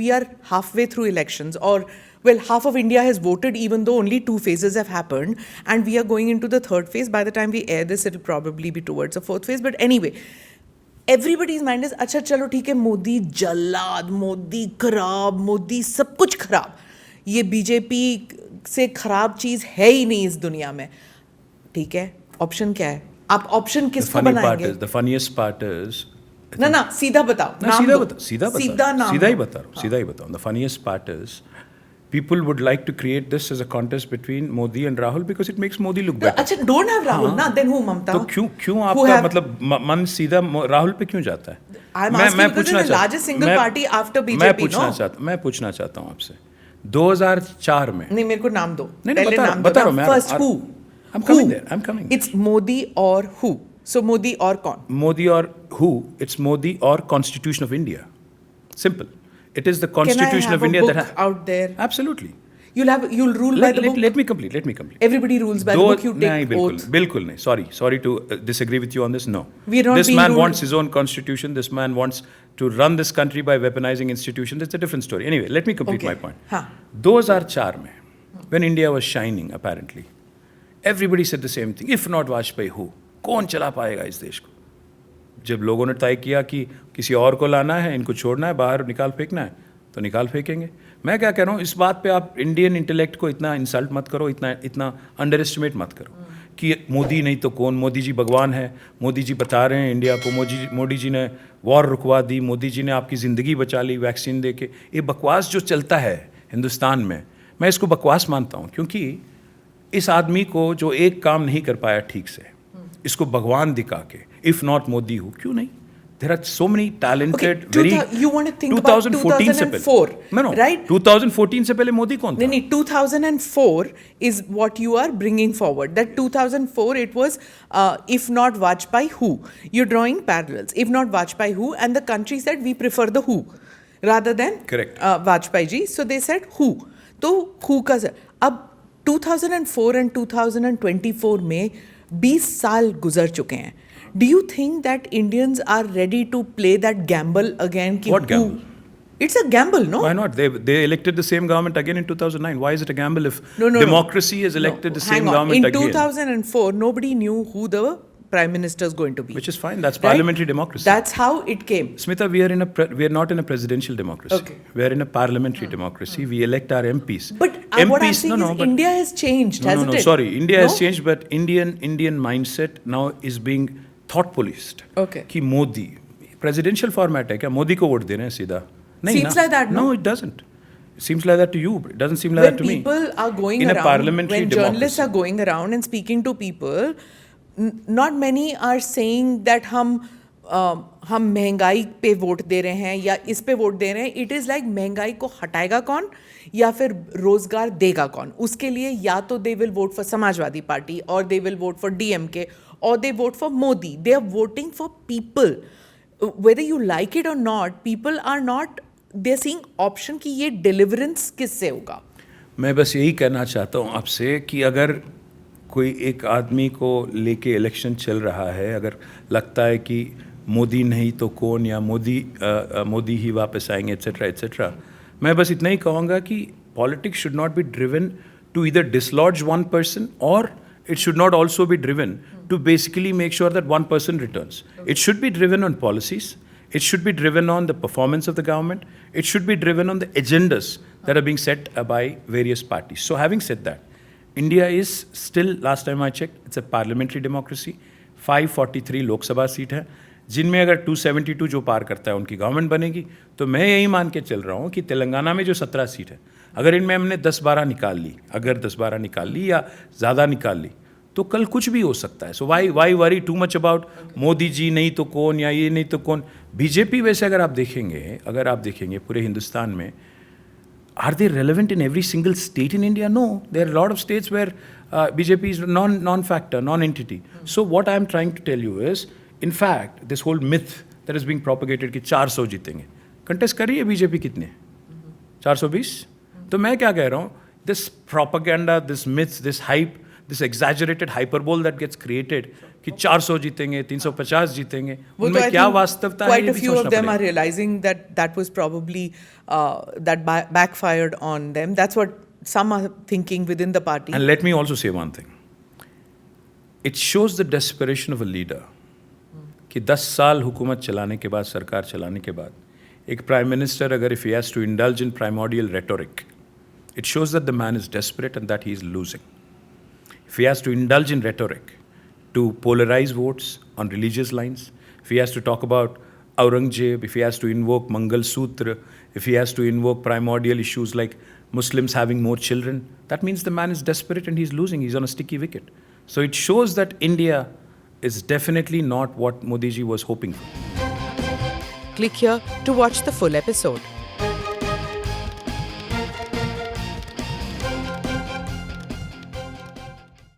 we are halfway through elections, or well, half of India has voted, even though only 2 phases have happened, and we are going into the 3rd phase. By the time we air this, it'll probably be towards the 4th phase. But anyway, everybody's mind is, अच्छा चलो ठीक है, मोदी जल्लाद, मोदी खराब, मोदी सब कुछ खराब, ये BJP से खराब चीज है ही नहीं इस दुनिया में. ठीक है, ऑप्शन क्या है? आप ऑप्शन किसको बनाएंगे? The funniest part is ना सीधा बताओ. सीधा ही बता रहा हूँ. The funniest part is people would like to create this as a contest between Modi and Rahul because it makes Modi look better. अच्छा, don't have Rahul ना, then who? Mamta. तो क्यों आपका मतलब मन सीधा राहुल पे क्यों जाता है? मैं पूछना चाहता हूँ. मैं पूछना चाहता हूँ आपसे 2004 में. नहीं, मेरे को नाम दो. नहीं, बता रहा हूँ मैं. First who? I'm coming there. I'm coming. It's Modi or who? So Modi or कौन? Modi or who? It's Modi or Constitution of India. Simple. It is the Constitution of India that has out there. Absolutely. You'll rule by the book. Let me complete. Everybody rules by the book. You take oath. बिल्कुल नहीं. Sorry to disagree with you on this. No. This man wants his own constitution. This man wants to run this country by weaponizing institutions. It's a different story. Anyway, let me complete my point. 2004 में, when India was shining, apparently, everybody said the same thing. If not Vajpayee, who? कौन चला पाएगा इस देश को? जब लोगों ने तय किया कि किसी और को लाना है, इनको छोड़ना है, बाहर निकाल फेंकना है, तो निकाल फेंकेंगे. मैं क्या कह रहा हूँ, इस बात पे आप इंडियन इंटेलेक्ट को इतना इंसल्ट मत करो, इतना अंडर एस्टिमेट मत करो कि मोदी नहीं तो कौन, मोदी जी भगवान है, मोदी जी बता रहे हैं इंडिया को, मोदी जी ने वॉर रुकवा दी, मोदी जी ने आपकी ज़िंदगी बचा ली वैक्सीन दे के. ये बकवास जो चलता है हिंदुस्तान में, मैं इसको बकवास मानता हूँ, क्योंकि इस आदमी को जो एक काम नहीं कर पाया ठीक से, इसको भगवान दिखा के, इफ नॉट मोदी हूँ, क्यों नहीं? There are so many talented, you want to think about 2004, right? 2014 से पहले मोदी कौन था? नहीं, 2004 is what you are bringing forward. That 2004, it was if not Vajpayee, who? You're drawing parallels. If not Vajpayee, who? And the country said we prefer the who rather than Vajpayee ji. So they said who. तो who का अब 2004 and 2024 में 20 साल गुजर चुके हैं. Do you think that Indians are ready to play that gamble again? What gamble? It's a gamble, no? Why not? They elected the same government again in 2009. Why is it a gamble if democracy has elected the same government again? In 2004, nobody knew who the Prime Minister is going to be. Which is fine. That's parliamentary democracy. That's how it came. Smita, we are not in a presidential democracy. Okay. We are in a parliamentary democracy. We elect our MPs. But what I'm saying is India has changed, hasn't it? Sorry. India has changed, but Indian mindset now is being thought policed. Okay. कि Modi presidential format है क्या? मोदी को vote दे रहे हैं सीधा? नहीं. Seems like that, no? No, it doesn't. It seems like that to you, but it doesn't seem like that to me. When people are going around, a parliamentary when journalists are going around and speaking to people, not many are saying that हम महंगाई पे vote दे रहे हैं या इस पे vote दे रहे हैं. इट इज़ लाइक महंगाई को हटाएगा कौन या फिर रोजगार देगा कौन, उसके लिए या तो they will vote for Samajwadi party और they will vote for DMK or they vote for Modi. They are voting for people. Whether you like it or not, people are not, they're seeing option कि ये deliverance किससे होगा. मैं बस यही कहना चाहता हूँ आपसे कि अगर कोई एक आदमी को लेके इलेक्शन चल रहा है, अगर लगता है कि मोदी नहीं तो कौन या मोदी ही वापस आएंगे एट्सेट्रा, मैं बस इतना ही कहूँगा कि politics should not be driven to either dislodge one person और it should not also be driven to basically make sure that one person returns. It should be driven on policies. It should be driven on the performance of the government. It should be driven on the agendas that are being set by various parties. So having said that, India is still, last time I checked, it's a parliamentary democracy. 543 Lok Sabha seat है, जिनमें अगर 272 जो पार करता है उनकी government बनेगी. तो मैं यही मान के चल रहा हूँ कि तेलंगाना में जो 17 सीट है, अगर इनमें हमने 10-12 निकाल ली, अगर 10-12 निकाल ली या ज़्यादा निकाल ली, तो कल कुछ भी हो सकता है. So why worry too much about Modi ji नहीं तो कौन या ये नहीं तो कौन. बीजेपी वैसे अगर आप देखेंगे पूरे हिंदुस्तान में, are they relevant in every single state in India? No. There are lot of states where BJP is non factor, non entity. So what I am trying to tell you is, in fact this whole myth that is being propagated कि 400 जीतेंगे. Contest करिए BJP कितने, 420. तो मैं क्या कह रहा हूँ, this propaganda, this myths, this hype, this exaggerated hyperbole that gets created कि 400 जीतेंगे 350 जीतेंगे वो तो उनमें I क्या think वास्तवता है quite ये a भी few of सोचना them are पड़ेगा। realizing that that was probably backfired on them. That's what some are thinking within the party. And let me also say one thing. It shows the desperation of a leader कि 10 साल हुकूमत चलाने के बाद, सरकार चलाने के बाद, एक प्राइम मिनिस्टर अगर if he has to indulge in primordial rhetoric, it shows that the man is desperate and that he is losing. If he has to indulge in rhetoric to polarize votes on religious lines, if he has to talk about Aurangzeb, if he has to invoke Mangal Sutra, if he has to invoke primordial issues like Muslims having more children, that means the man is desperate and he's losing. He's on a sticky wicket. So it shows that India is definitely not what Modi ji was hoping for. Click here to watch the full episode.